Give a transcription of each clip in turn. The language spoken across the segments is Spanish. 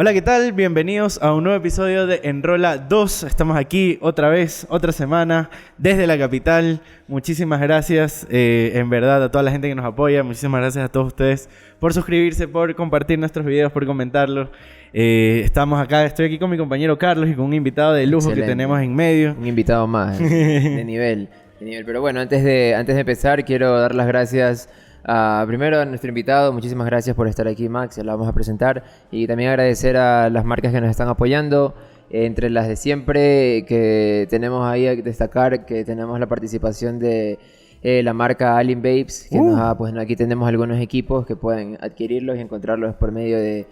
Hola, ¿qué tal? Bienvenidos a un nuevo episodio de Enrola 2. Estamos aquí otra vez, otra semana, desde la capital. Muchísimas gracias, en verdad, a toda la gente que nos apoya. Muchísimas gracias a todos ustedes por suscribirse, por compartir nuestros videos, por comentarlos. Estoy aquí con mi compañero Carlos y con un invitado de lujo. Excelente. Que tenemos en medio. Un invitado más, de nivel. Pero bueno, antes de empezar, quiero dar las gracias primero a nuestro invitado. Muchísimas gracias por estar aquí, Max, ya lo vamos a presentar. Y también agradecer a las marcas que nos están apoyando. Entre las de siempre que tenemos ahí a destacar, que tenemos la participación de la marca Alien Babes, que aquí tenemos algunos equipos que pueden adquirirlos y encontrarlos por medio de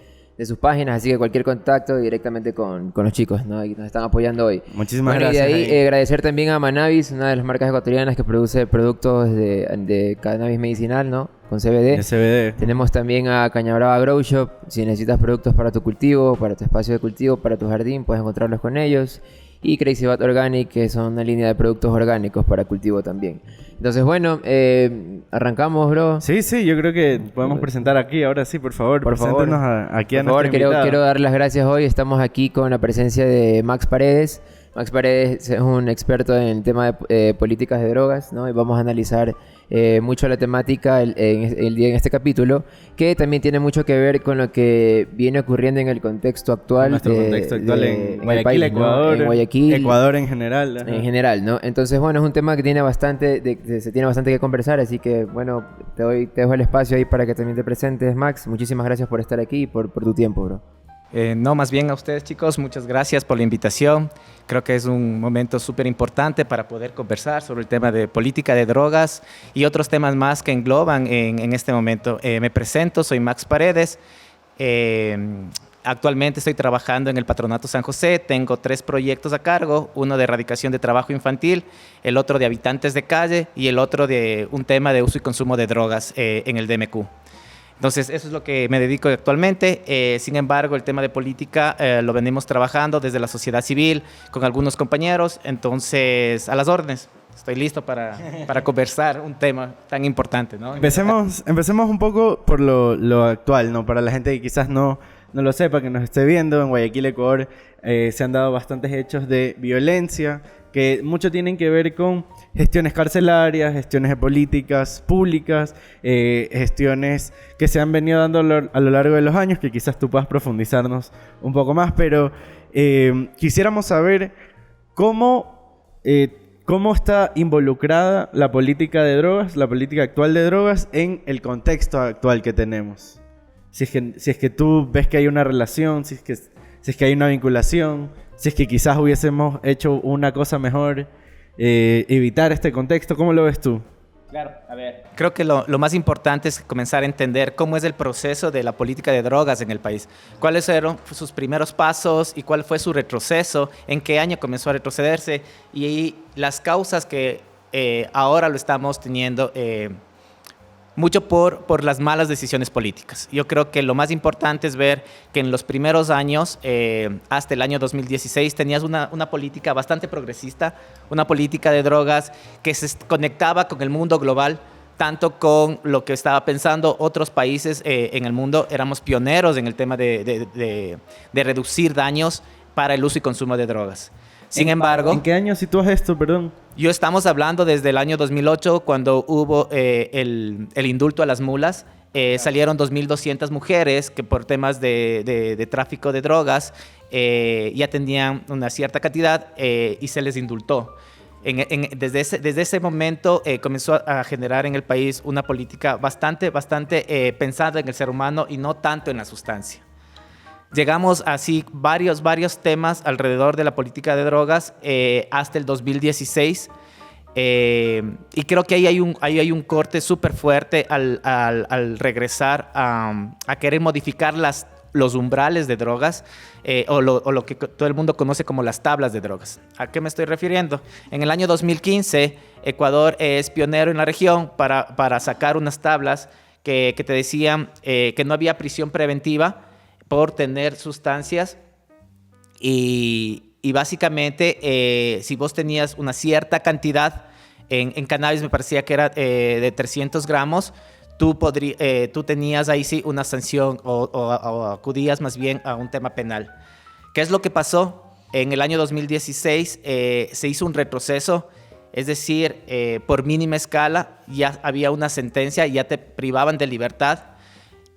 sus páginas, así que cualquier contacto directamente con los chicos, ¿no? Y nos están apoyando hoy. Muchísimas gracias. Y de ahí agradecer también a Manavis, una de las marcas ecuatorianas que produce productos de cannabis medicinal, ¿no? Con CBD. De CBD. Tenemos también a Cañabrava Grow Shop. Si necesitas productos para tu cultivo, para tu espacio de cultivo, para tu jardín, puedes encontrarlos con ellos. Y Crazy Bat Organic, que son una línea de productos orgánicos para cultivo también. Entonces, bueno, arrancamos, bro. Sí, yo creo que podemos presentar aquí. Ahora sí, por favor, preséntenos aquí a nuestro invitado. Quiero dar las gracias hoy. Estamos aquí con la presencia de Max Paredes. Max Paredes es un experto en el tema de políticas de drogas, ¿no? Y vamos a analizar mucho la temática en este capítulo, que también tiene mucho que ver con lo que viene ocurriendo en el contexto actual. Nuestro contexto actual en Guayaquil, país, Ecuador, ¿no? En Guayaquil, Ecuador en general. Ajá. En general, ¿no? Entonces, bueno, es un tema que tiene se tiene bastante que conversar, así que, bueno, te dejo el espacio ahí para que también te presentes, Max. Muchísimas gracias por estar aquí y por tu tiempo, bro. No, más bien a ustedes, chicos, muchas gracias por la invitación. Creo que es un momento súper importante para poder conversar sobre el tema de política de drogas y otros temas más que engloban en este momento. Me presento, soy Max Paredes. Actualmente estoy trabajando en el Patronato San José. Tengo 3 proyectos a cargo, uno de erradicación de trabajo infantil, el otro de habitantes de calle y el otro de un tema de uso y consumo de drogas en el DMQ. Entonces, eso es lo que me dedico actualmente. Sin embargo, el tema de política lo venimos trabajando desde la sociedad civil con algunos compañeros. Entonces, a las órdenes. Estoy listo para conversar un tema tan importante, ¿no? Empecemos un poco por lo actual, ¿no? Para la gente que quizás no lo sepa, que nos esté viendo, en Guayaquil, Ecuador, se han dado bastantes hechos de violencia que mucho tienen que ver con gestiones carcelarias, gestiones de políticas públicas, gestiones que se han venido dando a lo largo de los años, que quizás tú puedas profundizarnos un poco más, pero quisiéramos saber cómo está involucrada la política de drogas, la política actual de drogas, en el contexto actual que tenemos. Si es que tú ves que hay una relación, si es que hay una vinculación, si es que quizás hubiésemos hecho una cosa mejor, evitar este contexto. ¿Cómo lo ves tú? Claro, a ver. Creo que lo más importante es comenzar a entender cómo es el proceso de la política de drogas en el país. ¿Cuáles fueron sus primeros pasos y cuál fue su retroceso? ¿En qué año comenzó a retrocederse? Y las causas que ahora lo estamos teniendo mucho por las malas decisiones políticas. Yo creo que lo más importante es ver que en los primeros años, hasta el año 2016, tenías una política bastante progresista, una política de drogas que se conectaba con el mundo global, tanto con lo que estaba pensando otros países en el mundo. Éramos pioneros en el tema de reducir daños para el uso y consumo de drogas. Sin embargo... ¿En qué año sitúas esto, perdón? Estamos hablando desde el año 2008, cuando hubo el indulto a las mulas. Salieron 2.200 mujeres que por temas de tráfico de drogas ya tenían una cierta cantidad y se les indultó. Desde ese momento comenzó a generar en el país una política bastante pensada en el ser humano y no tanto en la sustancia. Llegamos así varios temas alrededor de la política de drogas hasta el 2016 y creo que ahí hay un corte súper fuerte al regresar a querer modificar los umbrales de drogas o lo que todo el mundo conoce como las tablas de drogas. ¿A qué me estoy refiriendo? En el año 2015 Ecuador es pionero en la región para sacar unas tablas que te decían que no había prisión preventiva por tener sustancias y básicamente si vos tenías una cierta cantidad en cannabis, me parecía que era de 300 gramos, tú tenías ahí sí una sanción o acudías más bien a un tema penal. ¿Qué es lo que pasó? En el año 2016 se hizo un retroceso, es decir, por mínima escala ya había una sentencia, ya te privaban de libertad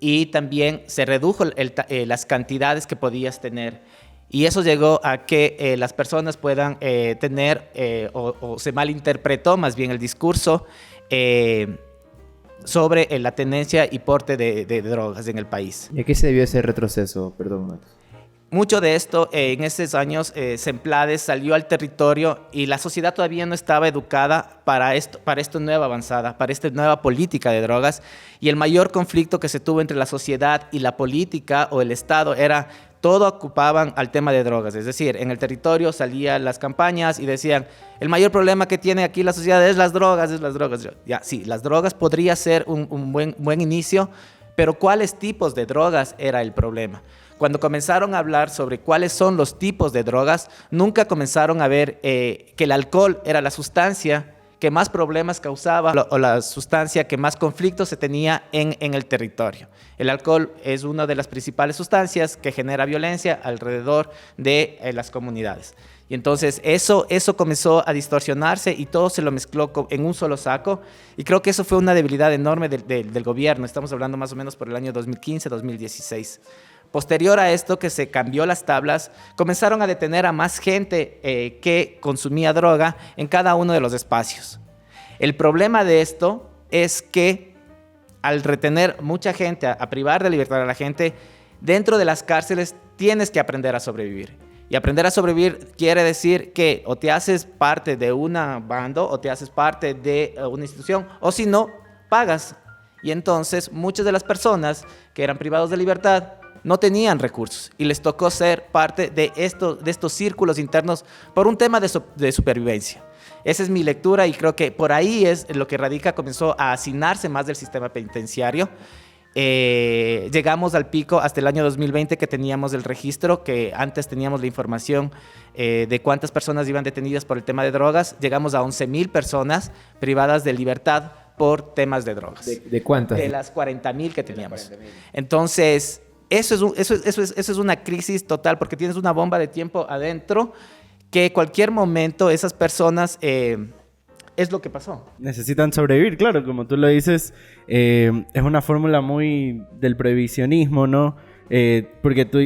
y también se redujo las cantidades que podías tener. Y eso llegó a que las personas puedan tener, o se malinterpretó más bien el discurso sobre la tenencia y porte de drogas en el país. ¿Y a qué se debió ese retroceso? Perdón, Max. Mucho de esto en estos años, Semplades salió al territorio y la sociedad todavía no estaba educada para esta nueva avanzada, para esta nueva política de drogas. Y el mayor conflicto que se tuvo entre la sociedad y la política o el Estado era todo ocupaban al tema de drogas. Es decir, en el territorio salían las campañas y decían, el mayor problema que tiene aquí la sociedad es las drogas, es las drogas. Ya, sí, las drogas podría ser un buen inicio, pero ¿cuáles tipos de drogas era el problema? Cuando comenzaron a hablar sobre cuáles son los tipos de drogas, nunca comenzaron a ver que el alcohol era la sustancia que más problemas causaba o la sustancia que más conflictos se tenía en el territorio. El alcohol es una de las principales sustancias que genera violencia alrededor de las comunidades. Y entonces eso comenzó a distorsionarse y todo se lo mezcló en un solo saco. Y creo que eso fue una debilidad enorme del gobierno. Estamos hablando más o menos por el año 2015-2016. Posterior a esto, que se cambió las tablas, comenzaron a detener a más gente que consumía droga en cada uno de los espacios. El problema de esto es que al retener mucha gente, a privar de libertad a la gente, dentro de las cárceles tienes que aprender a sobrevivir. Y aprender a sobrevivir quiere decir que o te haces parte de una banda o te haces parte de una institución, o si no, pagas. Y entonces muchas de las personas que eran privados de libertad no tenían recursos y les tocó ser parte de estos círculos internos por un tema de supervivencia. Esa es mi lectura y creo que por ahí es lo que radica, comenzó a hacinarse más del sistema penitenciario. Llegamos al pico hasta el año 2020 que teníamos el registro, que antes teníamos la información de cuántas personas iban detenidas por el tema de drogas. Llegamos a 11,000 personas privadas de libertad por temas de drogas. ¿De cuántas? De las 40,000 que teníamos. Entonces, eso es una crisis total porque tienes una bomba de tiempo adentro que cualquier momento esas personas es lo que pasó. Necesitan sobrevivir, claro, como tú lo dices, es una fórmula muy del prohibicionismo, ¿no? Porque tú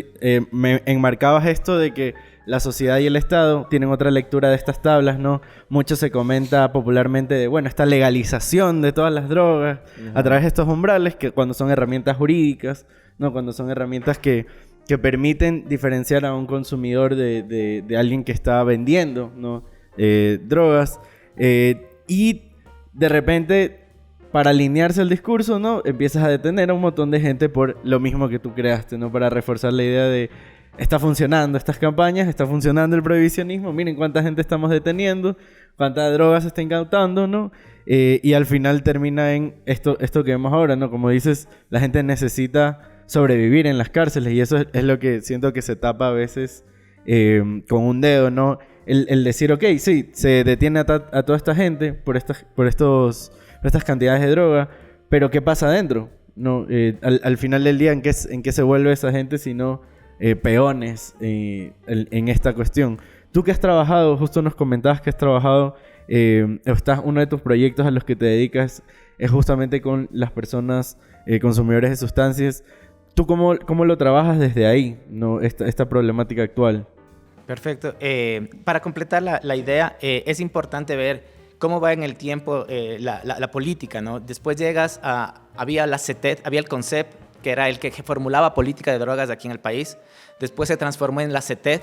me enmarcabas esto de que la sociedad y el Estado tienen otra lectura de estas tablas, ¿no? Mucho se comenta popularmente de, bueno, esta legalización de todas las drogas a través de estos umbrales, que cuando son herramientas jurídicas, ¿no? Cuando son herramientas que permiten diferenciar a un consumidor de alguien que está vendiendo, ¿no? Drogas. Y de repente, para alinearse al discurso, ¿no? Empiezas a detener a un montón de gente por lo mismo que tú creaste, ¿no? Para reforzar la idea de está funcionando estas campañas, está funcionando el prohibicionismo, miren cuánta gente estamos deteniendo, cuántas drogas se está incautando, ¿no? Y al final termina en esto que vemos ahora, ¿no? Como dices, la gente necesita sobrevivir en las cárceles y eso es lo que siento que se tapa a veces con un dedo, ¿no? El decir, ok, sí, se detiene a toda esta gente por estas cantidades de droga, pero ¿qué pasa adentro? No, al final del día, ¿en qué se vuelve esa gente sino peones en esta cuestión? Tú que has trabajado, justo nos comentabas que has trabajado, uno de tus proyectos a los que te dedicas es justamente con las personas consumidores de sustancias. ¿Tú cómo lo trabajas desde ahí, ¿no? esta problemática actual? Perfecto. Para completar la idea, es importante ver cómo va en el tiempo la política, ¿no? Después había la CETED, había el CONCEP, que era el que formulaba política de drogas aquí en el país. Después se transformó en la CETED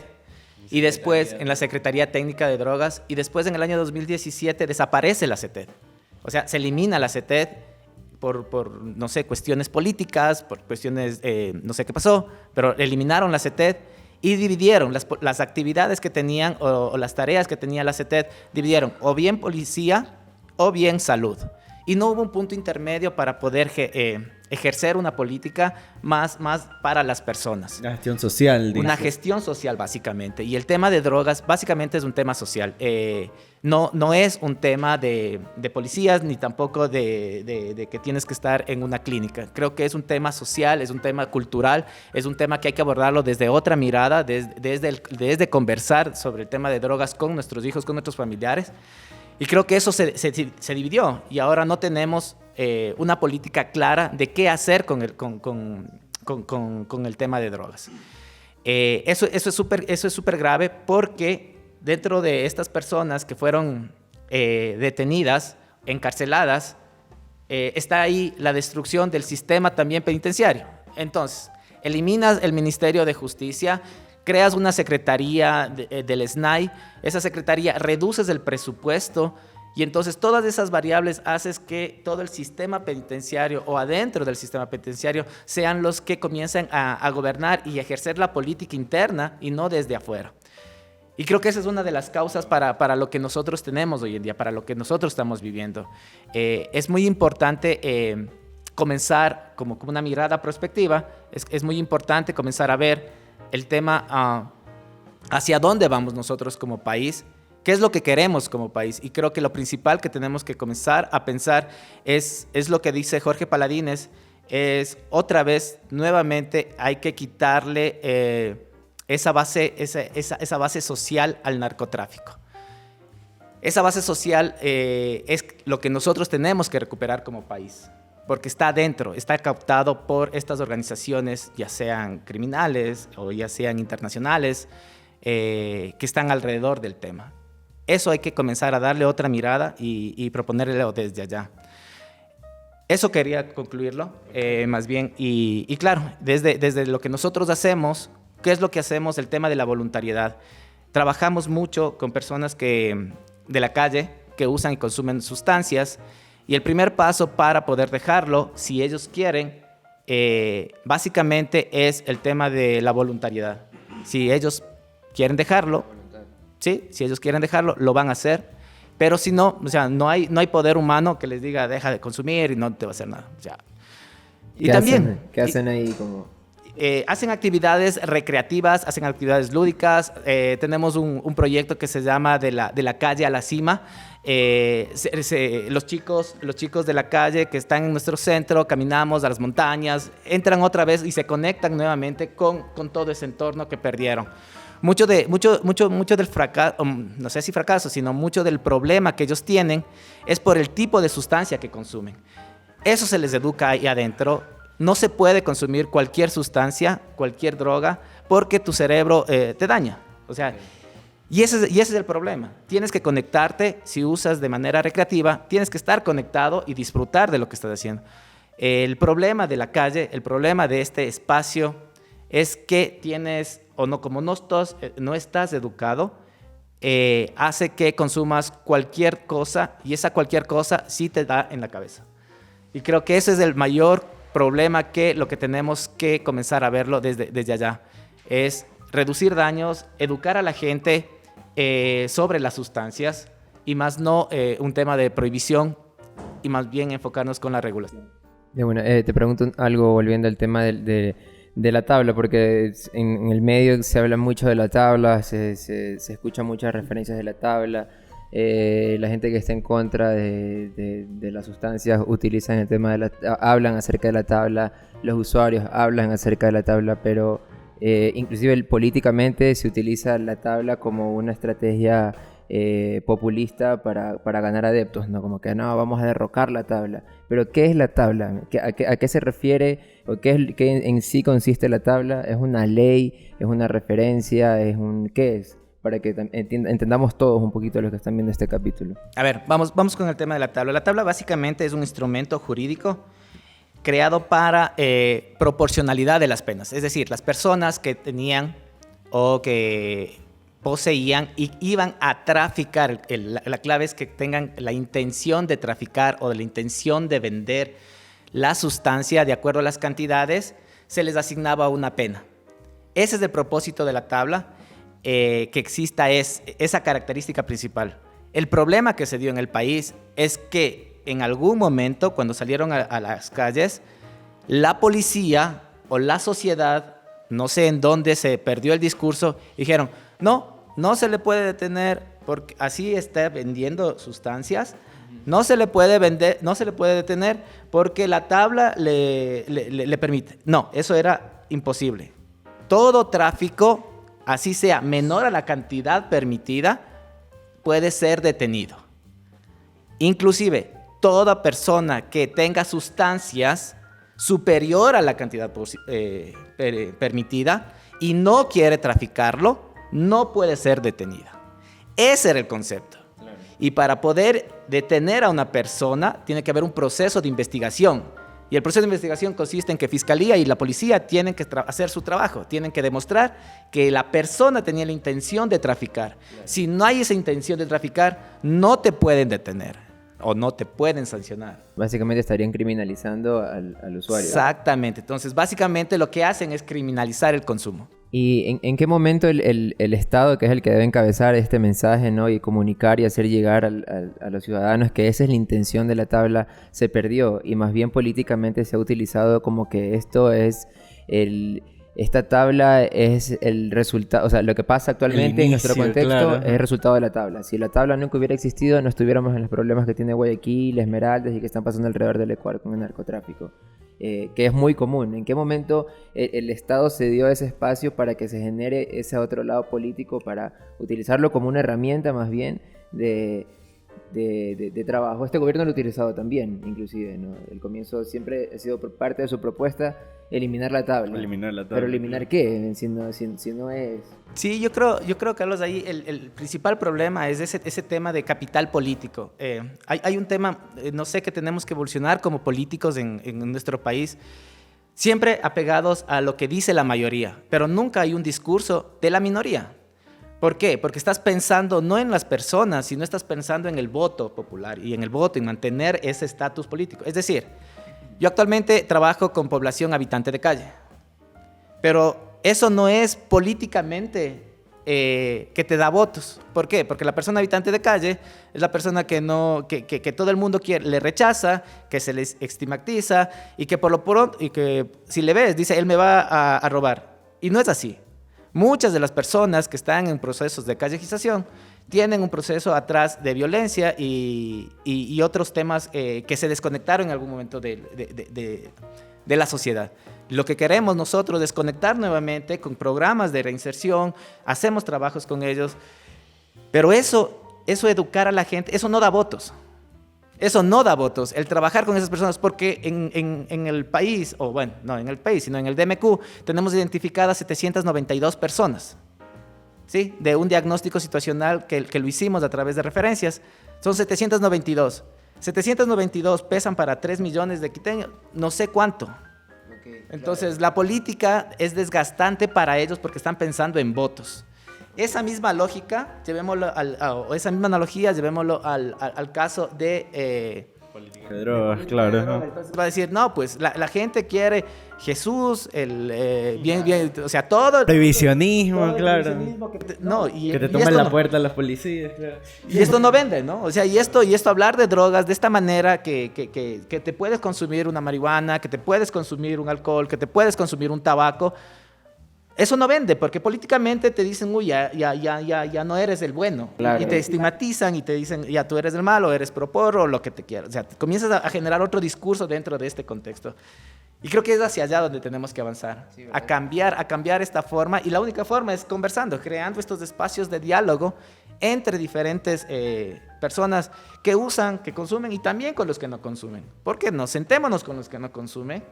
y después en la Secretaría Técnica de Drogas y después en el año 2017 desaparece la CETED. O sea, se elimina la CETED por no sé, cuestiones políticas, por cuestiones, no sé qué pasó, pero eliminaron la CETED y dividieron las actividades que tenían o las tareas que tenía la CETED, dividieron o bien policía o bien salud. Y no hubo un punto intermedio para poder ejercer una política más para las personas. La gestión social. Una dices. gestión social, básicamente. Y el tema de drogas, básicamente, es un tema social. No es un tema de policías, ni tampoco de que tienes que estar en una clínica. Creo que es un tema social, es un tema cultural, es un tema que hay que abordarlo desde otra mirada, desde conversar sobre el tema de drogas con nuestros hijos, con nuestros familiares. Y creo que eso se dividió y ahora no tenemos una política clara de qué hacer con el tema de drogas. Eso es súper grave porque dentro de estas personas que fueron detenidas, encarceladas, está ahí la destrucción del sistema también penitenciario. Entonces, eliminas el Ministerio de Justicia, creas una secretaría del SNAI, esa secretaría reduces el presupuesto y entonces todas esas variables haces que todo el sistema penitenciario o adentro del sistema penitenciario sean los que comiencen a gobernar y ejercer la política interna y no desde afuera. Y creo que esa es una de las causas para lo que nosotros tenemos hoy en día, para lo que nosotros estamos viviendo. Es muy importante comenzar como una mirada prospectiva, es muy importante comenzar a ver el tema hacia dónde vamos nosotros como país, qué es lo que queremos como país. Y creo que lo principal que tenemos que comenzar a pensar es lo que dice Jorge Paladines, es otra vez, nuevamente, hay que quitarle esa base social al narcotráfico. Esa base social es lo que nosotros tenemos que recuperar como país, porque está adentro, está captado por estas organizaciones, ya sean criminales o ya sean internacionales, que están alrededor del tema. Eso hay que comenzar a darle otra mirada y proponerlo desde allá. Eso quería concluirlo, más bien. Y claro, desde lo que nosotros hacemos, ¿qué es lo que hacemos? El tema de la voluntariedad. Trabajamos mucho con personas de la calle que usan y consumen sustancias. Y el primer paso para poder dejarlo, si ellos quieren, básicamente es el tema de la voluntariedad. Si ellos quieren dejarlo, ¿sí? Si ellos quieren dejarlo, lo van a hacer. Pero si no, o sea, no hay poder humano que les diga deja de consumir y no te va a hacer nada. O sea, y también, ¿Qué hacen ahí como...? Hacen actividades recreativas, hacen actividades lúdicas. Tenemos un proyecto que se llama de la calle a la cima. Los chicos de la calle que están en nuestro centro, caminamos a las montañas, entran otra vez y se conectan nuevamente con todo ese entorno que perdieron. Mucho del fracaso, no sé si fracaso, sino mucho del problema que ellos tienen es por el tipo de sustancia que consumen. Eso se les educa ahí adentro. No se puede consumir cualquier sustancia, cualquier droga, porque tu cerebro te daña. O sea, y ese es el problema. Tienes que conectarte, si usas de manera recreativa, tienes que estar conectado y disfrutar de lo que estás haciendo. El problema de la calle, el problema de este espacio, es que tienes, o no, como no estás educado, hace que consumas cualquier cosa, y esa cualquier cosa sí te da en la cabeza. Y creo que ese es el mayor problema, que lo que tenemos que comenzar a verlo desde allá es reducir daños, educar a la gente sobre las sustancias y más no un tema de prohibición y más bien enfocarnos con la regulación. Bueno, te pregunto algo volviendo al tema de la tabla, porque en el medio se habla mucho de la tabla, se escuchan muchas referencias de la tabla. La gente que está en contra de las sustancias utilizan el tema hablan acerca de la tabla, los usuarios hablan acerca de la tabla, pero inclusive políticamente se utiliza la tabla como una estrategia populista para ganar adeptos, ¿no? Como que no, vamos a derrocar la tabla. Pero ¿qué es la tabla? ¿A qué se refiere? ¿O qué en sí consiste la tabla? ¿Es una ley? ¿Es una referencia? ¿Qué es? Para que entendamos todos un poquito lo que están viendo este capítulo. A ver, vamos con el tema de la tabla. La tabla básicamente es un instrumento jurídico creado para proporcionalidad de las penas. Es decir, las personas que tenían o que poseían y iban a traficar, la clave es que tengan la intención de traficar o la intención de vender la sustancia de acuerdo a las cantidades, se les asignaba una pena. Ese es el propósito de la tabla. Que exista esa característica principal. El problema que se dio en el país es que en algún momento, cuando salieron a las calles, la policía o la sociedad, no sé en dónde se perdió el discurso, dijeron, no se le puede detener porque así está vendiendo sustancias, no se le puede vender, no se le puede detener porque la tabla le permite. No, eso era imposible. Todo tráfico, así sea menor a la cantidad permitida, puede ser detenido. Inclusive, toda persona que tenga sustancias superior a la cantidad permitida y no quiere traficarlo, no puede ser detenida. Ese era el concepto. Claro. Y para poder detener a una persona, tiene que haber un proceso de investigación. Y el proceso de investigación consiste en que Fiscalía y la policía tienen que hacer su trabajo, tienen que demostrar que la persona tenía la intención de traficar. Claro. Si no hay esa intención de traficar, no te pueden detener o no te pueden sancionar. Básicamente estarían criminalizando al usuario. Exactamente. Entonces, básicamente lo que hacen es criminalizar el consumo. ¿Y en qué momento el Estado, que es el que debe encabezar este mensaje, ¿no? Y comunicar y hacer llegar a los ciudadanos que esa es la intención de la tabla, se perdió? Y más bien políticamente se ha utilizado como que esta tabla es el resultado, o sea, lo que pasa actualmente en nuestro contexto, claro, es el resultado de la tabla. Si la tabla nunca hubiera existido, no estuviéramos en los problemas que tiene Guayaquil, Esmeraldas y que están pasando alrededor del Ecuador con el narcotráfico. Que es muy común. ¿En qué momento el Estado se dio ese espacio para que se genere ese otro lado político, para utilizarlo como una herramienta más bien de trabajo? Este gobierno lo ha utilizado también, inclusive, ¿no? El comienzo siempre ha sido por parte de su propuesta eliminar la tabla. ¿Pero eliminar qué? Si no es... Sí, yo creo, Carlos, ahí el principal problema es ese tema de capital político. Hay un tema, no sé, que tenemos que evolucionar como políticos en nuestro país, siempre apegados a lo que dice la mayoría, pero nunca hay un discurso de la minoría. ¿Por qué? Porque estás pensando no en las personas, sino estás pensando en el voto popular y en el voto, en mantener ese estatus político. Es decir, yo actualmente trabajo con población habitante de calle, pero eso no es políticamente que te da votos. ¿Por qué? Porque la persona habitante de calle es la persona que todo el mundo le rechaza, que se les estigmatiza y que por lo pronto, y que si le ves, dice, él me va a robar. Y no es así. Muchas de las personas que están en procesos de callejización tienen un proceso atrás de violencia y otros temas que se desconectaron en algún momento de la sociedad. Lo que queremos nosotros es conectar nuevamente con programas de reinserción, hacemos trabajos con ellos, pero eso educar a la gente, eso no da votos. Eso no da votos, el trabajar con esas personas, porque en el país, o bueno, no en el país, sino en el DMQ, tenemos identificadas 792 personas, ¿sí? De un diagnóstico situacional que lo hicimos a través de referencias. Son 792. 792 pesan para 3 millones de quiteños, no sé cuánto. Okay, entonces, claro, la política es desgastante para ellos porque están pensando en votos. Esa misma lógica, o esa misma analogía, llevémoslo al caso de... política de drogas, claro. Entonces va a decir, no, pues la gente quiere Jesús, bien, o sea, todo... Revisionismo, claro. Que te tomen la puerta a las policías, claro. Y esto no vende, ¿no? O sea, y esto hablar de drogas de esta manera que te puedes consumir una marihuana, que te puedes consumir un alcohol, que te puedes consumir un tabaco... Eso no vende, porque políticamente te dicen, uy, ya no eres el bueno. Claro. Y te estigmatizan y te dicen, ya tú eres el malo, eres pro porro, lo que te quieras. O sea, comienzas a generar otro discurso dentro de este contexto. Y creo que es hacia allá donde tenemos que avanzar, sí, a cambiar esta forma. Y la única forma es conversando, creando estos espacios de diálogo entre diferentes personas que usan, que consumen y también con los que no consumen. ¿Por qué no? Sentémonos con los que no consumen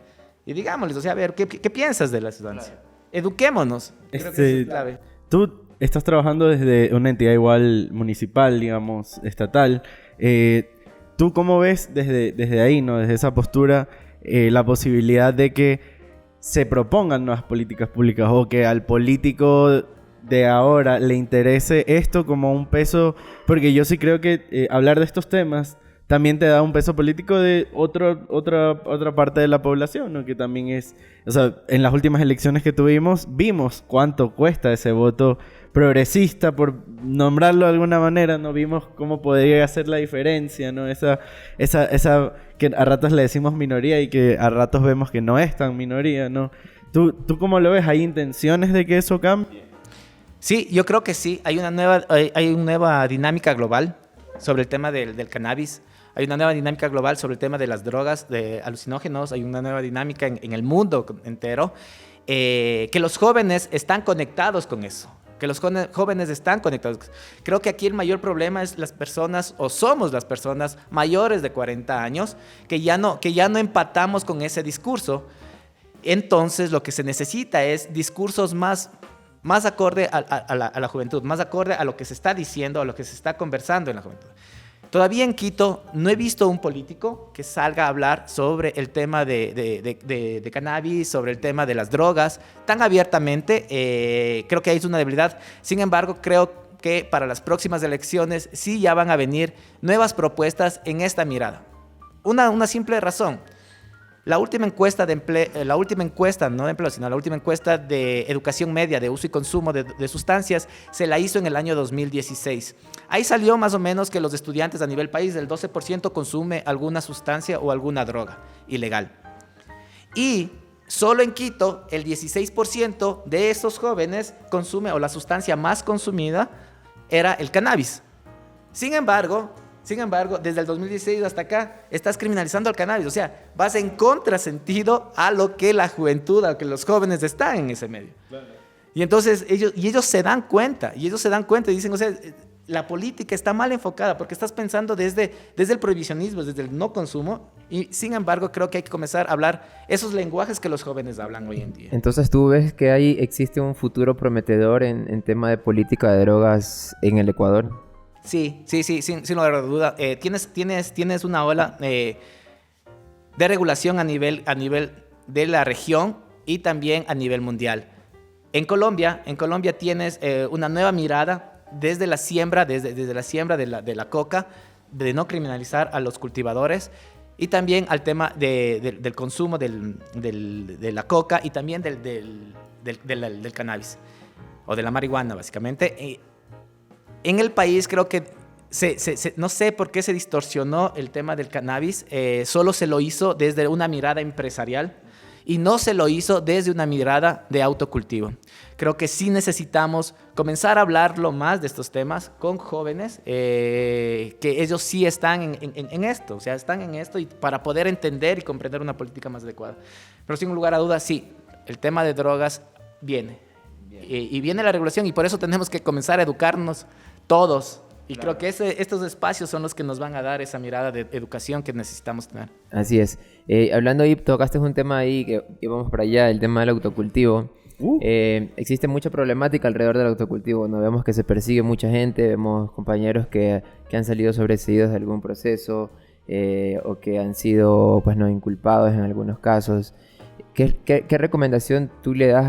y digámosles, o sea, a ver, ¿qué piensas de la sustancia? Claro. Eduquémonos. Creo que eso es clave. Tú estás trabajando desde una entidad igual municipal, digamos, estatal. ¿Tú cómo ves desde ahí, ¿no? Desde esa postura, la posibilidad de que se propongan nuevas políticas públicas o que al político de ahora le interese esto como un peso? Porque yo sí creo que hablar de estos temas también te da un peso político de otra parte de la población, ¿no? Que también es... O sea, en las últimas elecciones que tuvimos, vimos cuánto cuesta ese voto progresista, por nombrarlo de alguna manera, no vimos cómo podría hacer la diferencia, ¿no? Esa que a ratos le decimos minoría y que a ratos vemos que no es tan minoría, ¿no? ¿Tú cómo lo ves? ¿Hay intenciones de que eso cambie? Sí, yo creo que sí. Hay una nueva dinámica global sobre el tema del cannabis. Hay una nueva dinámica global sobre el tema de las drogas, de alucinógenos. Hay una nueva dinámica en el mundo entero. Que los jóvenes están conectados con eso. Que los jóvenes están conectados. Creo que aquí el mayor problema es las personas, o somos las personas mayores de 40 años, que ya no empatamos con ese discurso. Entonces, lo que se necesita es discursos más acorde a la juventud, más acorde a lo que se está diciendo, a lo que se está conversando en la juventud. Todavía en Quito no he visto un político que salga a hablar sobre el tema de cannabis, sobre el tema de las drogas, tan abiertamente. Creo que ahí es una debilidad. Sin embargo, creo que para las próximas elecciones sí ya van a venir nuevas propuestas en esta mirada. Una simple razón. La última encuesta de educación media, de uso y consumo de sustancias, se la hizo en el año 2016. Ahí salió más o menos que los estudiantes a nivel país, el 12% consume alguna sustancia o alguna droga ilegal. Y solo en Quito, el 16% de esos jóvenes consume, o la sustancia más consumida, era el cannabis. Sin embargo, desde el 2016 hasta acá, estás criminalizando al cannabis. O sea, vas en contrasentido a lo que la juventud, a lo que los jóvenes están en ese medio. Claro. Y entonces ellos se dan cuenta, y dicen, o sea, la política está mal enfocada porque estás pensando desde el prohibicionismo, desde el no consumo, y sin embargo creo que hay que comenzar a hablar esos lenguajes que los jóvenes hablan hoy en día. Entonces, ¿tú ves que existe un futuro prometedor en tema de política de drogas en el Ecuador? Sí, sin lugar a duda. Tienes una ola de regulación a nivel de la región y también a nivel mundial. En Colombia tienes una nueva mirada desde la siembra, desde la siembra de la coca, de no criminalizar a los cultivadores, y también al tema del consumo de la coca y también del cannabis, o de la marihuana, básicamente. En el país creo que no sé por qué se distorsionó el tema del cannabis. Solo se lo hizo desde una mirada empresarial y no se lo hizo desde una mirada de autocultivo. Creo que sí necesitamos comenzar a hablarlo más de estos temas con jóvenes, que ellos sí están en esto, o sea, están en esto, y para poder entender y comprender una política más adecuada. Pero sin lugar a dudas, sí, el tema de drogas viene. Y viene la regulación, y por eso tenemos que comenzar a educarnos todos. Y claro, creo que estos espacios son los que nos van a dar esa mirada de educación que necesitamos tener. Así es. Hablando ahí, tocaste un tema ahí que vamos para allá, el tema del autocultivo. Existe mucha problemática alrededor del autocultivo, ¿no? Vemos que se persigue mucha gente, vemos compañeros que han salido sobreseídos de algún proceso, o que han sido, pues, no, inculpados en algunos casos. ¿Qué recomendación tú le das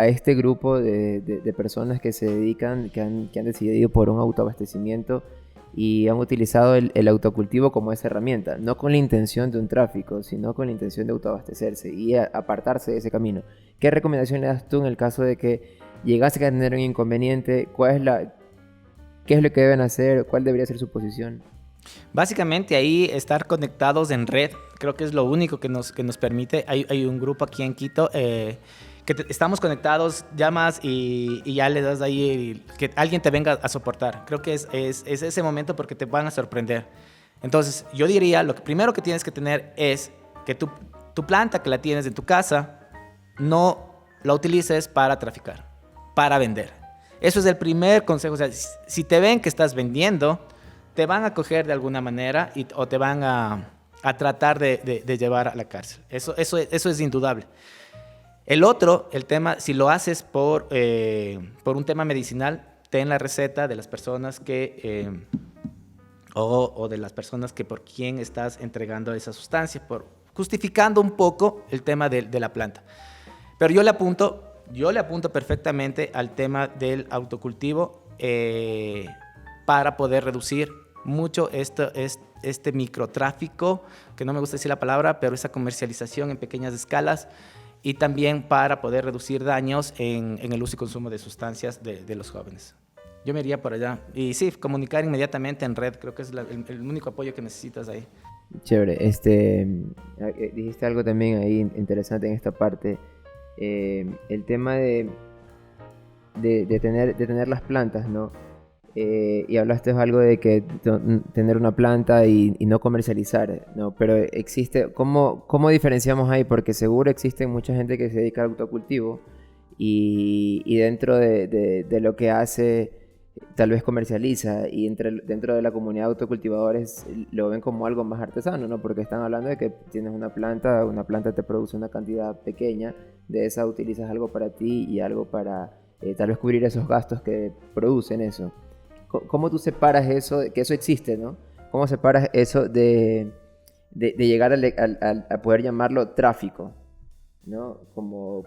a este grupo de personas que se dedican, que han decidido por un autoabastecimiento y han utilizado el autocultivo como esa herramienta, no con la intención de un tráfico, sino con la intención de autoabastecerse y apartarse de ese camino? ¿Qué recomendación le das tú en el caso de que llegase a tener un inconveniente? ¿Qué es lo que deben hacer? ¿Cuál debería ser su posición? Básicamente ahí estar conectados en red, creo que es lo único que nos permite. Hay un grupo aquí en Quito, estamos conectados, llamas y ya le das ahí que alguien te venga a soportar. Creo que es ese momento, porque te van a sorprender. Entonces, yo diría, lo que primero que tienes que tener es que tu planta que la tienes en tu casa no la utilices para traficar, para vender. Eso es el primer consejo. O sea, si te ven que estás vendiendo, te van a coger de alguna manera o te van a tratar de llevar a la cárcel. Eso es indudable. El tema, si lo haces por un tema medicinal, ten la receta de las personas o de las personas por quien estás entregando esa sustancia, justificando un poco el tema de la planta. Pero yo le apunto perfectamente al tema del autocultivo, para poder reducir mucho este microtráfico, que no me gusta decir la palabra, pero esa comercialización en pequeñas escalas, y también para poder reducir daños en el uso y consumo de sustancias de los jóvenes. Yo me iría por allá. Y sí, comunicar inmediatamente en red, creo que es el único apoyo que necesitas ahí. Chévere. Dijiste algo también ahí interesante en esta parte. El tema de tener las plantas, ¿no? Y hablaste algo de que tener una planta y no comercializar, ¿no? Pero existe, ¿cómo diferenciamos ahí? Porque seguro existe mucha gente que se dedica al autocultivo y dentro de lo que hace, tal vez comercializa, y dentro de la comunidad de autocultivadores lo ven como algo más artesano, ¿no? Porque están hablando de que tienes una planta te produce una cantidad pequeña, de esa utilizas algo para ti y algo para tal vez cubrir esos gastos que producen eso. ¿Cómo tú separas eso, que eso existe, ¿no? ¿Cómo separas eso de llegar a poder llamarlo tráfico, ¿no?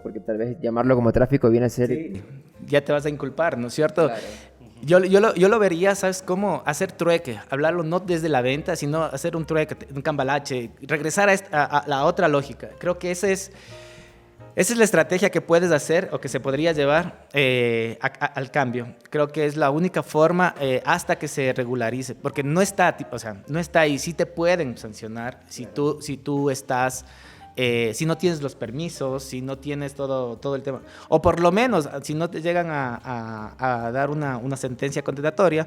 Porque tal vez llamarlo como tráfico viene a ser... Sí, ya te vas a inculpar, ¿no es cierto? Claro. Yo lo vería, ¿sabes cómo? Hacer trueque, hablarlo no desde la venta, sino hacer un trueque, un cambalache, regresar a la otra lógica. Creo que esa es la estrategia que puedes hacer o que se podría llevar al cambio. Creo que es la única forma hasta que se regularice, porque no está ahí. Sí te pueden sancionar si tú estás... si no tienes los permisos, si no tienes todo el tema, o por lo menos si no te llegan a dar una sentencia condenatoria,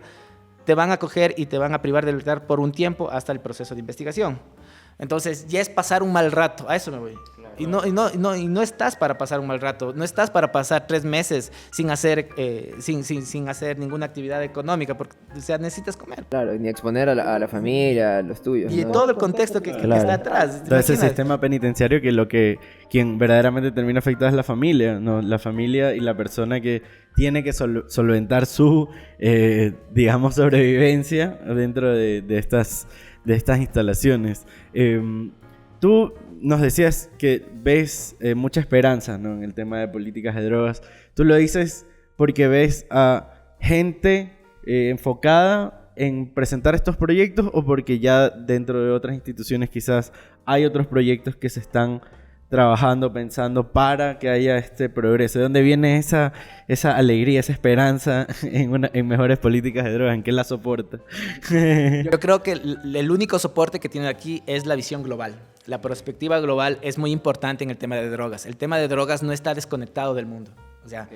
te van a coger y te van a privar de libertad por un tiempo hasta el proceso de investigación. Entonces ya es pasar un mal rato, a eso me voy. Claro. Y no estás para pasar un mal rato, no estás para pasar 3 meses sin hacer ninguna actividad económica, porque necesitas comer. Claro, ni exponer a la familia, a los tuyos. Y ¿no? todo el contexto que está atrás. Todo ese sistema penitenciario que quien verdaderamente termina afectado es la familia, ¿no? La familia y la persona que tiene que solventar su, digamos, sobrevivencia dentro de estas instalaciones. Tú nos decías que ves mucha esperanza, ¿no? En el tema de políticas de drogas. ¿Tú lo dices porque ves a gente enfocada en presentar estos proyectos o porque ya dentro de otras instituciones quizás hay otros proyectos que se están trabajando, pensando para que haya este progreso? ¿De dónde viene esa alegría, esa esperanza en mejores políticas de drogas? ¿En qué la soporta? Yo creo que el único soporte que tiene aquí es la visión global. La perspectiva global es muy importante en el tema de drogas. El tema de drogas no está desconectado del mundo. O sea,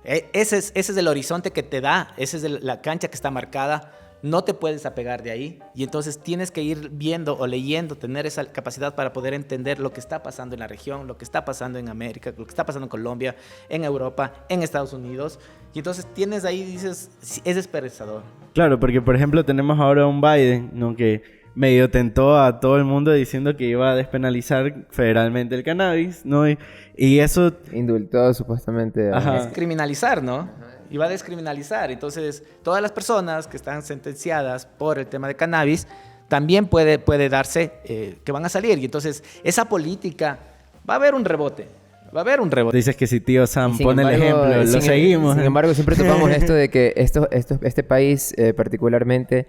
ese es el horizonte que te da, esa es la cancha que está marcada. No te puedes apegar de ahí y entonces tienes que ir viendo o leyendo, tener esa capacidad para poder entender lo que está pasando en la región, lo que está pasando en América, lo que está pasando en Colombia, en Europa, en Estados Unidos. Y entonces tienes ahí, dices, es esperanzador. Claro, porque por ejemplo tenemos ahora un Biden, ¿no? Que medio tentó a todo el mundo diciendo que iba a despenalizar federalmente el cannabis, ¿no? Y eso... Indultó supuestamente. Descriminalizar, ¿no? Y va a descriminalizar. Entonces, todas las personas que están sentenciadas por el tema de cannabis, también puede darse que van a salir. Y entonces, esa política, va a haber un rebote. Dices que si tío Sam pone el ejemplo, lo seguimos. Sin embargo, siempre topamos esto de que este país particularmente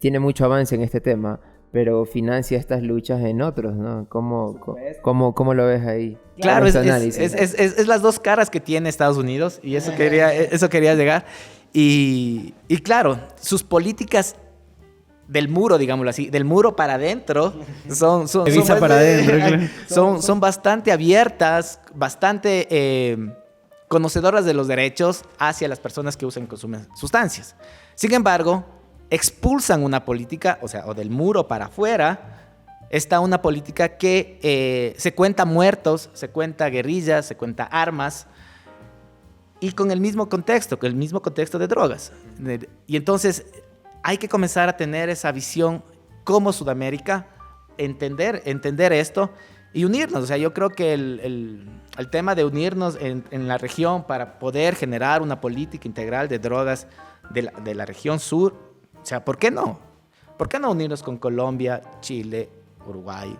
tiene mucho avance en este tema, pero financia estas luchas en otros, ¿no? ¿Cómo lo ves ahí? Claro, es las dos caras que tiene Estados Unidos y eso quería llegar. Y claro, sus políticas del muro, digámoslo así, del muro para adentro, son bastante abiertas, bastante conocedoras de los derechos hacia las personas que usan y consumen sustancias. Sin embargo, expulsan una política, o del muro para afuera, está una política que se cuenta muertos, se cuenta guerrillas, se cuenta armas, y con el mismo contexto de drogas. Y entonces hay que comenzar a tener esa visión como Sudamérica, entender esto y unirnos. O sea, yo creo que el tema de unirnos en la región para poder generar una política integral de drogas de la región sur. O sea, ¿por qué no? ¿Por qué no unirnos con Colombia, Chile, Uruguay,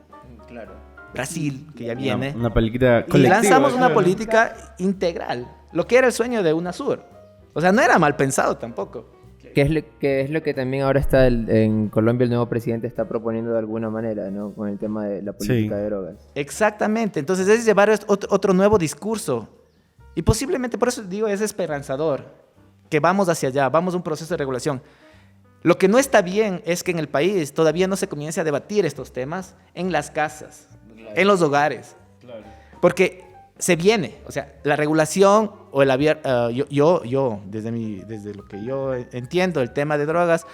Brasil, que ya viene? Una política colectiva. Y lanzamos una política integral, lo que era el sueño de UNASUR. O sea, no era mal pensado tampoco. qué es lo que también ahora está en Colombia el nuevo presidente está proponiendo de alguna manera, ¿no? Con el tema de la política de drogas. Exactamente. Entonces es llevar otro nuevo discurso. Y posiblemente, por eso digo, es esperanzador que vamos hacia allá, vamos a un proceso de regulación. Lo que no está bien es que en el país todavía no se comience a debatir estos temas en las casas, en los hogares. Porque se viene, o sea, la regulación o el abierto, yo desde lo que yo entiendo, el tema de drogas,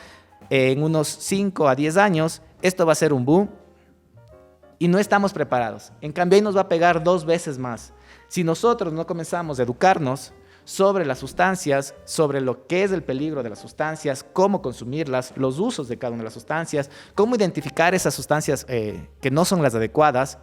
en unos 5 a 10 años, esto va a ser un boom y no estamos preparados. En cambio, ahí nos va a pegar 2 veces más. Si nosotros no comenzamos a educarnos sobre las sustancias, sobre lo que es el peligro de las sustancias, cómo consumirlas, los usos de cada una de las sustancias, cómo identificar esas sustancias que no son las adecuadas,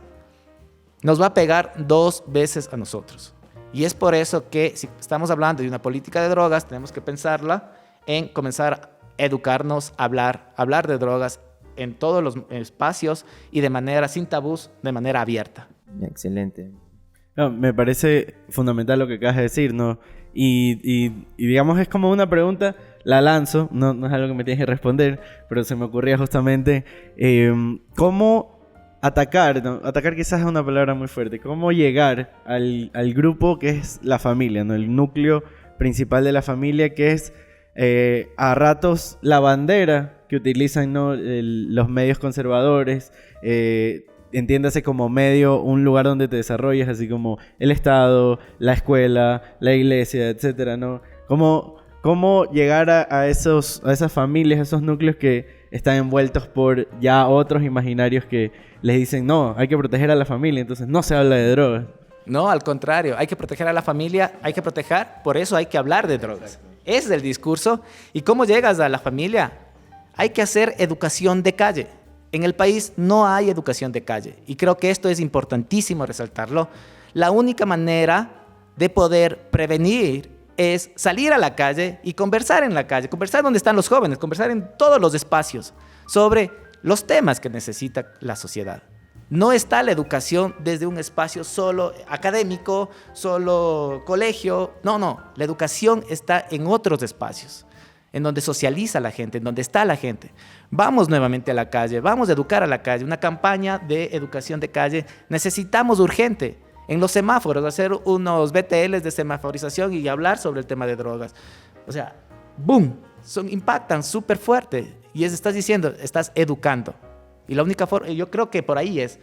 nos va a pegar 2 veces a nosotros. Y es por eso que si estamos hablando de una política de drogas, tenemos que pensarla en comenzar a educarnos, hablar de drogas en todos los espacios y de manera sin tabús, de manera abierta. Excelente. No, me parece fundamental lo que acabas de decir, ¿no? Y digamos, es como una pregunta, la lanzo, no es algo que me tienes que responder, pero se me ocurría justamente cómo atacar, ¿no? Atacar quizás es una palabra muy fuerte, cómo llegar al grupo que es la familia, ¿no? El núcleo principal de la familia, que es a ratos la bandera que utilizan, ¿no? Los medios conservadores, entiéndase como medio, un lugar donde te desarrollas, así como el Estado, la escuela, la iglesia, etcétera, ¿no? ¿Cómo llegar a esas familias, a esos núcleos que están envueltos por ya otros imaginarios que les dicen, no, hay que proteger a la familia, entonces no se habla de drogas? No, al contrario, hay que proteger a la familia, por eso hay que hablar de drogas. Ese es el discurso. ¿Y cómo llegas a la familia? Hay que hacer educación de calle. En el país no hay educación de calle y creo que esto es importantísimo resaltarlo. La única manera de poder prevenir es salir a la calle y conversar en la calle, conversar donde están los jóvenes, conversar en todos los espacios sobre los temas que necesita la sociedad. No está la educación desde un espacio solo académico, solo colegio. No, la educación está en otros espacios, en donde socializa la gente, en donde está la gente. Vamos nuevamente a la calle, vamos a educar a la calle, una campaña de educación de calle. Necesitamos urgente en los semáforos hacer unos BTLs de semaforización y hablar sobre el tema de drogas. O sea, ¡boom! Impactan súper fuerte y estás diciendo, estás educando. Y la única forma, yo creo que por ahí es.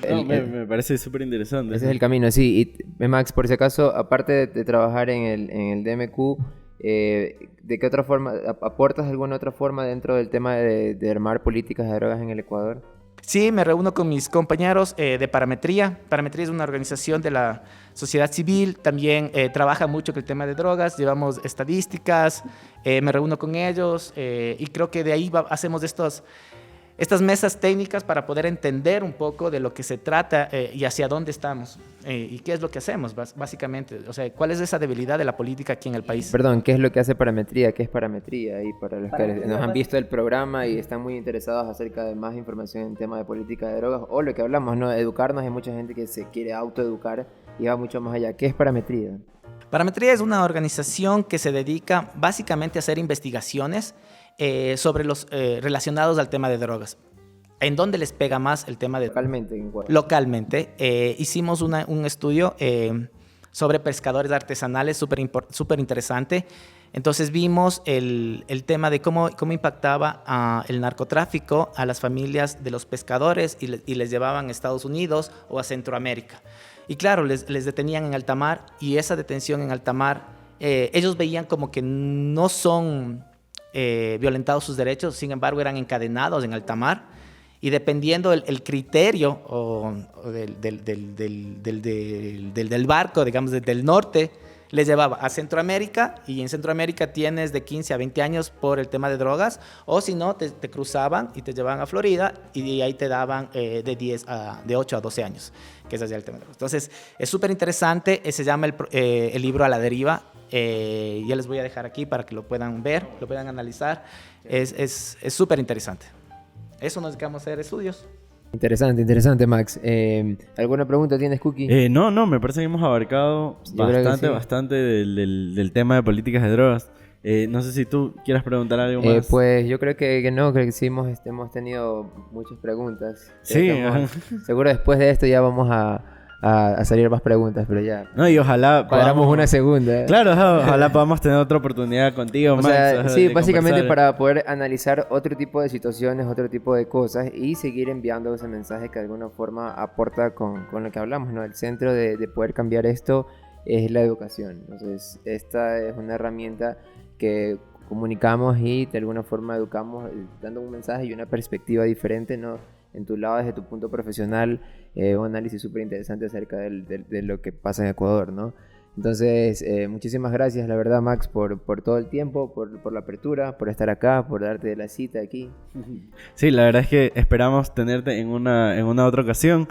Me parece súper interesante. Ese es el camino, sí. Y Max, por si acaso, aparte de trabajar en el DMQ, ¿de qué otra forma, aportas alguna otra forma dentro del tema de armar políticas de drogas en el Ecuador? Sí, me reúno con mis compañeros de Parametría. Parametría es una organización de la sociedad civil. También trabaja mucho con el tema de drogas. Llevamos estadísticas. Me reúno con ellos y creo que de ahí hacemos estas mesas técnicas para poder entender un poco de lo que se trata y hacia dónde estamos y qué es lo que hacemos, básicamente. O sea, cuál es esa debilidad de la política aquí en el país. Perdón, ¿qué es lo que hace Parametría? ¿Qué es Parametría? Y para los que nos han visto el programa y están muy interesados acerca de más información en tema de política de drogas o lo que hablamos, ¿no? Educarnos, hay mucha gente que se quiere autoeducar y va mucho más allá. ¿Qué es Parametría? Parametría es una organización que se dedica básicamente a hacer investigaciones sobre los relacionados al tema de drogas. ¿En dónde les pega más el tema de localmente? ¿En cuál? Localmente. Hicimos un estudio sobre pescadores artesanales súper interesante. Entonces vimos el tema de cómo impactaba el narcotráfico a las familias de los pescadores y les llevaban a Estados Unidos o a Centroamérica. Y claro, les detenían en alta mar y esa detención en alta mar, ellos veían como que no son violentados sus derechos, sin embargo eran encadenados en alta mar y dependiendo el criterio del barco, digamos, del norte, les llevaba a Centroamérica y en Centroamérica tienes de 15 a 20 años por el tema de drogas o si no, te cruzaban y te llevaban a Florida y ahí te daban de 8 a 12 años, que es allá el tema de drogas. Entonces, es súper interesante, se llama el libro A la Deriva. Ya les voy a dejar aquí para que lo puedan ver, lo puedan analizar. Es súper interesante. Eso nos dedicamos a hacer estudios. Interesante, Max. ¿Alguna pregunta tienes, Cookie? No, me parece que hemos abarcado bastante del tema de políticas de drogas. No sé si tú quieras preguntar algo más. Pues yo creo que no, creo que sí hemos tenido muchas preguntas. Sí, Seguro después de esto ya vamos a salir más preguntas, pero ya. No, y ojalá cuadramos una segunda. Claro, ojalá podamos tener otra oportunidad contigo, O Max. sea, sí, de básicamente conversar. para poder analizar otro tipo de situaciones, otro tipo de cosas y seguir enviando ese mensaje que de alguna forma aporta con lo que hablamos, ¿no? El centro de poder cambiar esto es la educación. Entonces, esta es una herramienta que comunicamos y de alguna forma educamos dando un mensaje y una perspectiva diferente, ¿no? En tu lado, desde tu punto profesional, un análisis súper interesante acerca de lo que pasa en Ecuador, ¿no? Entonces, muchísimas gracias, la verdad, Max, por todo el tiempo, por la apertura, por estar acá, por darte la cita aquí. Sí, la verdad es que esperamos tenerte en una otra ocasión.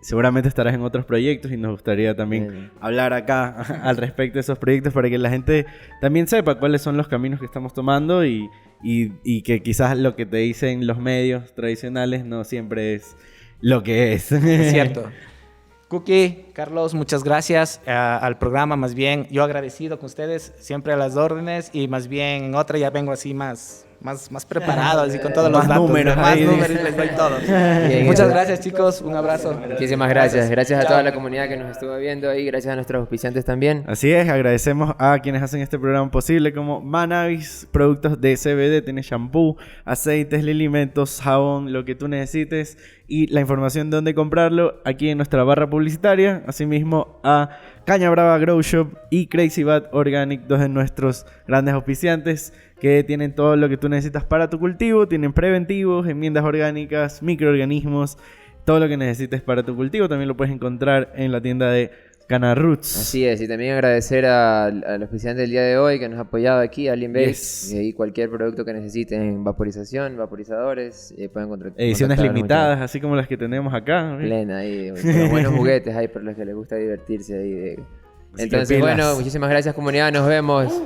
Seguramente estarás en otros proyectos y nos gustaría también hablar acá al respecto de esos proyectos para que la gente también sepa cuáles son los caminos que estamos tomando y que quizás lo que te dicen los medios tradicionales no siempre es lo que es. Es cierto. Cookie, Carlos, muchas gracias al programa. Más bien, yo agradecido con ustedes, siempre a las órdenes. Y más bien, en otra ya vengo así más preparado, así con todos los datos. Más números les doy todo. Bien, Muchas gracias, chicos. Un abrazo. Muchísimas gracias. Gracias a Chao. toda la comunidad que nos estuvo viendo y gracias a nuestros auspiciantes también. Así es, agradecemos a quienes hacen este programa posible como Manavis, productos de CBD, tiene shampoo, aceites, lilimentos, jabón, lo que tú necesites y la información de dónde comprarlo aquí en nuestra barra publicitaria. Asimismo a Caña Brava Grow Shop y Crazy Bat Organic, dos de nuestros grandes auspiciantes que tienen todo lo que tú necesitas para tu cultivo. Tienen preventivos, enmiendas orgánicas, microorganismos, todo lo que necesites para tu cultivo. También lo puedes encontrar en la tienda de Cana Roots. Así es, y también agradecer al auspiciante del día de hoy que nos ha apoyado aquí, Alien Base, Yes. y cualquier producto que necesiten, vaporización, vaporizadores, pueden encontrar. Ediciones limitadas, así como las que tenemos acá. Plena ahí, con buenos juguetes ahí para los que les gusta divertirse ahí. Así que Entonces, pilas. bueno, muchísimas gracias comunidad, nos vemos.